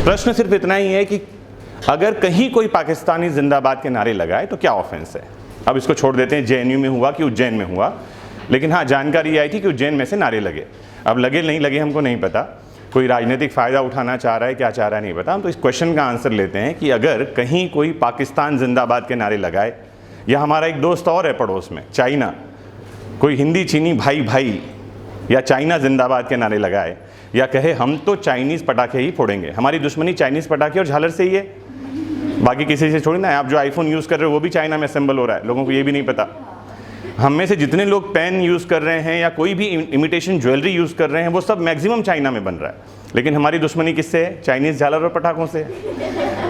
प्रश्न सिर्फ इतना ही है कि अगर कहीं कोई पाकिस्तानी जिंदाबाद के नारे लगाए तो क्या ऑफेंस है। अब इसको छोड़ देते हैं जेएनयू में हुआ कि उज्जैन में हुआ, लेकिन हाँ जानकारी आई थी कि उज्जैन में से नारे लगे। अब लगे नहीं लगे हमको नहीं पता, कोई राजनीतिक फ़ायदा उठाना चाह रहा है क्या चाह रहा है नहीं पता। हम तो इस क्वेश्चन का आंसर लेते हैं कि अगर कहीं कोई पाकिस्तान जिंदाबाद के नारे लगाए, या हमारा एक दोस्त और है पड़ोस में चाइना, कोई हिंदी चीनी भाई भाई या चाइना जिंदाबाद के नारे लगाए, या कहे हम तो चाइनीज़ पटाखे ही फोड़ेंगे, हमारी दुश्मनी चाइनीज़ पटाखे और झालर से ही है, बाकी किसी से छोड़ी ना है। आप जो आईफोन यूज़ कर रहे हो वो भी चाइना में असेंबल हो रहा है, लोगों को ये भी नहीं पता। हम में से जितने लोग पेन यूज़ कर रहे हैं या कोई भी इमिटेशन ज्वेलरी यूज़ कर रहे हैं वो सब मैक्सिमम चाइना में बन रहा है, लेकिन हमारी दुश्मनी किससे है? चाइनीज़ झालर और पटाखों से।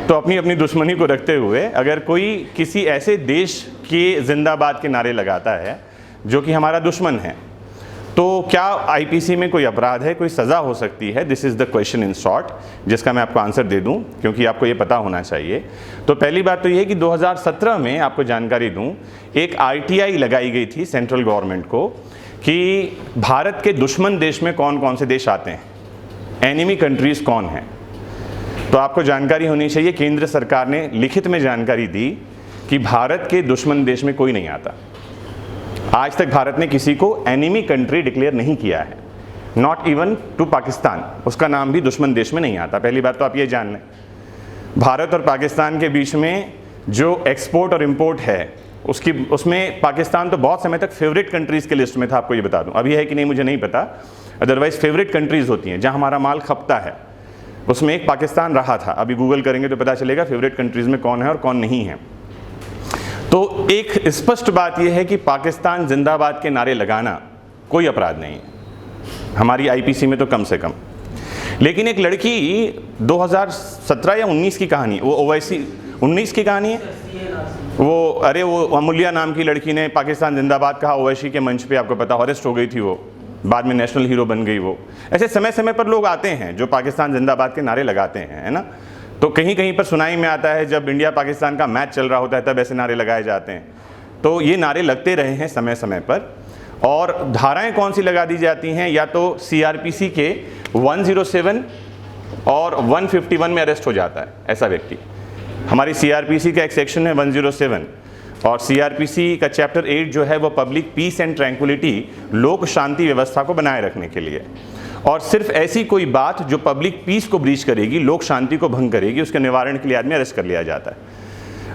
तो अपनी अपनी दुश्मनी को रखते हुए अगर कोई किसी ऐसे देश के जिंदाबाद के नारे लगाता है जो कि हमारा दुश्मन है, तो क्या आईपीसी में कोई अपराध है, कोई सज़ा हो सकती है? This is the question in short, जिसका मैं आपको आंसर दे दूं क्योंकि आपको ये पता होना चाहिए। तो पहली बात तो ये है कि 2017 में आपको जानकारी दूं, एक आरटीआई लगाई गई थी सेंट्रल गवर्नमेंट को कि भारत के दुश्मन देश में कौन कौन से देश आते हैं, एनिमी कंट्रीज़ कौन हैं। तो आपको जानकारी होनी चाहिए, केंद्र सरकार ने लिखित में जानकारी दी कि भारत के दुश्मन देश में कोई नहीं आता। आज तक भारत ने किसी को एनिमी कंट्री डिक्लेयर नहीं किया है, नॉट इवन टू पाकिस्तान, उसका नाम भी दुश्मन देश में नहीं आता। पहली बात तो आप ये जान लें। भारत और पाकिस्तान के बीच में जो एक्सपोर्ट और इंपोर्ट है उसमें पाकिस्तान तो बहुत समय तक फेवरेट कंट्रीज़ के लिस्ट में था, आपको ये बता दूं। अभी है कि नहीं मुझे नहीं पता, अदरवाइज फेवरेट कंट्रीज़ होती हैं जहाँ हमारा माल खपता है, उसमें एक पाकिस्तान रहा था। अभी गूगल करेंगे तो पता चलेगा फेवरेट कंट्रीज़ में कौन है और कौन नहीं है। तो एक स्पष्ट बात यह है कि पाकिस्तान जिंदाबाद के नारे लगाना कोई अपराध नहीं है हमारी आईपीसी में, तो कम से कम। लेकिन एक लड़की 2017 या 19 की कहानी, वो ओवैसी 19 की कहानी है वो, अरे वो अमूल्या नाम की लड़की ने पाकिस्तान जिंदाबाद कहा ओवैसी के मंच पे, आपको पता, अरेस्ट हो गई थी वो, बाद में नेशनल हीरो बन गई वो। ऐसे समय समय पर लोग आते हैं जो पाकिस्तान जिंदाबाद के नारे लगाते हैं, है ना। तो कहीं कहीं पर सुनाई में आता है जब इंडिया पाकिस्तान का मैच चल रहा होता है तब ऐसे नारे लगाए जाते हैं। तो ये नारे लगते रहे हैं समय समय पर। और धाराएं कौन सी लगा दी जाती हैं, या तो सीआरपीसी के 107 और 151 में अरेस्ट हो जाता है ऐसा व्यक्ति। हमारी सीआरपीसी का एक सेक्शन है 107, और सीआरपीसी का चैप्टर 8 जो है वो पब्लिक पीस एंड ट्रैंक्विलिटी, लोक शांति व्यवस्था को बनाए रखने के लिए। और सिर्फ ऐसी कोई बात जो पब्लिक पीस को ब्रीच करेगी, लोक शांति को भंग करेगी, उसके निवारण के लिए आदमी अरेस्ट कर लिया जाता है।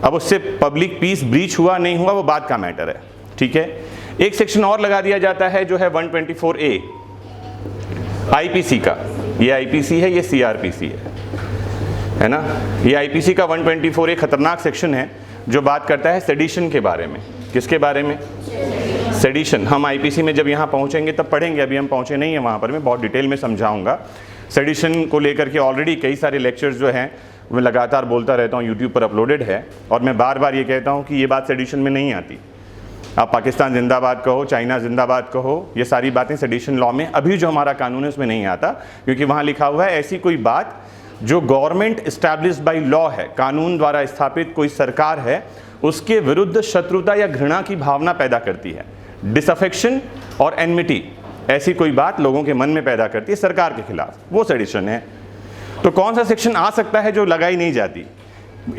अब उससे पब्लिक पीस ब्रीच हुआ नहीं हुआ वो बात का मैटर है, ठीक है। एक सेक्शन और लगा दिया जाता है जो है 124A आईपीसी का। ये आईपीसी है, ये सीआरपीसी है ना। ये आईपीसी का 124A खतरनाक सेक्शन है जो बात करता है सेडिशन के बारे में। किसके बारे में? सेडिशन। हम आईपीसी में जब यहाँ पहुँचेंगे तब पढ़ेंगे, अभी हम पहुँचे नहीं हैं वहाँ पर, मैं बहुत डिटेल में समझाऊंगा। सेडिशन को लेकर के ऑलरेडी कई सारे लेक्चर्स जो हैं मैं लगातार बोलता रहता हूँ, यूट्यूब पर अपलोडेड है। और मैं बार बार ये कहता हूँ कि ये बात सेडिशन में नहीं आती। आप पाकिस्तान जिंदाबाद कहो, चाइना जिंदाबाद कहो, ये सारी बातें सेडिशन लॉ में अभी जो हमारा कानून है उसमें नहीं आता, क्योंकि वहाँ लिखा हुआ है ऐसी कोई बात जो गवर्नमेंट इस्टेब्लिश्ड बाई लॉ है, कानून द्वारा स्थापित कोई सरकार है, उसके विरुद्ध शत्रुता या घृणा की भावना पैदा करती है, डिसअफेक्शन और एनमिटी, ऐसी कोई बात लोगों के मन में पैदा करती है सरकार के खिलाफ, वो सेडिशन है। तो कौन सा सेक्शन आ सकता है जो लगाई नहीं जाती?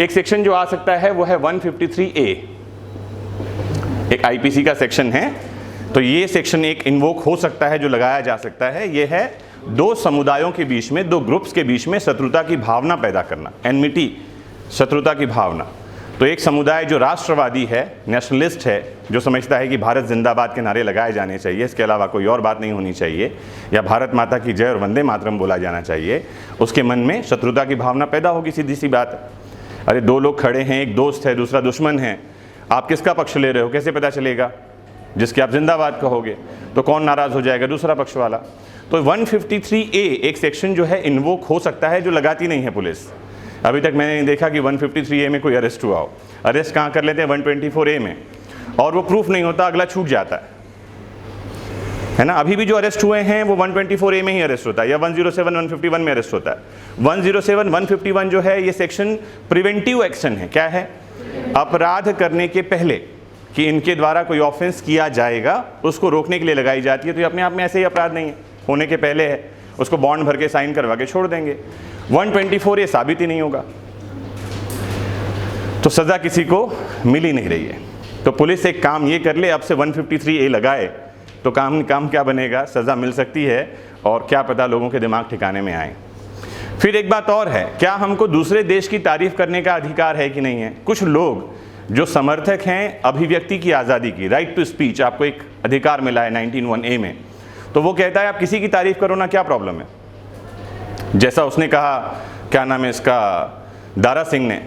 एक सेक्शन जो आ सकता है वो है 153A, एक आईपीसी का सेक्शन है। तो ये सेक्शन एक इन्वोक हो सकता है जो लगाया जा सकता है। ये है दो समुदायों के बीच में, दो ग्रुप्स के बीच में शत्रुता की भावना पैदा करना, एनमिटी, शत्रुता की भावना। तो एक समुदाय जो राष्ट्रवादी है, नेशनलिस्ट है, जो समझता है कि भारत जिंदाबाद के नारे लगाए जाने चाहिए, इसके अलावा कोई और बात नहीं होनी चाहिए, या भारत माता की जय और वंदे मातरम बोला जाना चाहिए, उसके मन में शत्रुता की भावना पैदा होगी। सीधी सी बात है। अरे दो लोग खड़े हैं, एक दोस्त है दूसरा दुश्मन है, आप किसका पक्ष ले रहे हो कैसे पता चलेगा? जिसके आप जिंदाबाद कहोगे तो कौन नाराज़ हो जाएगा? दूसरा पक्ष वाला। तो 153A एक सेक्शन जो है इन्वोक हो सकता है जो लगाती नहीं है पुलिस। अभी तक मैंने नहीं देखा कि 153A में कोई अरेस्ट हुआ हो। अरेस्ट कहाँ कर लेते हैं? 124A में, और वो प्रूफ नहीं होता, अगला छूट जाता है ना। अभी भी जो अरेस्ट हुए हैं वो 124A में ही अरेस्ट होता है, या 107, 151 में अरेस्ट होता है। 107, 151 जो है ये सेक्शन प्रिवेंटिव एक्शन है। क्या है? अपराध करने के पहले कि इनके द्वारा कोई ऑफेंस किया जाएगा उसको रोकने के लिए लगाई जाती है। तो ये अपने आप में ऐसे ही अपराध नहीं है, होने के पहले है। उसको बॉन्ड भर के साइन करवा के छोड़ देंगे। 124 ये साबित ही नहीं होगा, तो सज़ा किसी को मिल ही नहीं रही है। तो पुलिस एक काम ये कर ले, अब से 153A लगाए तो काम क्या बनेगा, सज़ा मिल सकती है और क्या पता लोगों के दिमाग ठिकाने में आए। फिर एक बात और है, क्या हमको दूसरे देश की तारीफ करने का अधिकार है कि नहीं है? कुछ लोग जो समर्थक हैं अभिव्यक्ति की आज़ादी की, राइट टू स्पीच, आपको एक अधिकार मिला है 19(1)A में, तो वो कहता है आप किसी की तारीफ करो ना, क्या प्रॉब्लम है? जैसा उसने कहा, क्या नाम है इसका, दारा सिंह ने,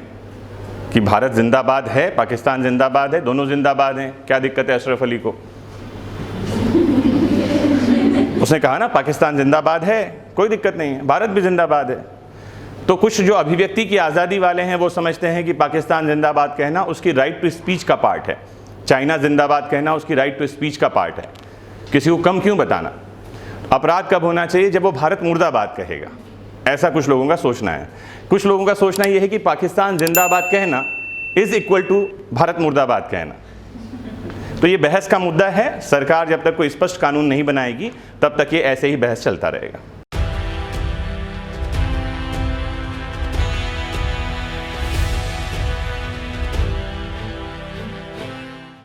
कि भारत जिंदाबाद है, पाकिस्तान जिंदाबाद है, दोनों जिंदाबाद हैं, क्या दिक्कत है अशरफ अली को? उसने कहा ना पाकिस्तान जिंदाबाद है, कोई दिक्कत नहीं है, भारत भी जिंदाबाद है। तो कुछ जो अभिव्यक्ति की आज़ादी वाले हैं वो समझते हैं कि पाकिस्तान जिंदाबाद कहना उसकी राइट टू स्पीच का पार्ट है, चाइना जिंदाबाद कहना उसकी राइट टू स्पीच का पार्ट है। किसी को कम क्यों बताना? अपराध कब होना चाहिए? जब वो भारत मुर्दाबाद कहेगा, ऐसा कुछ लोगों का सोचना है। कुछ लोगों का सोचना ये है कि पाकिस्तान जिंदाबाद कहना इज इक्वल टू भारत मुर्दाबाद कहना। तो ये बहस का मुद्दा है, सरकार जब तक कोई स्पष्ट कानून नहीं बनाएगी तब तक ये ऐसे ही बहस चलता रहेगा।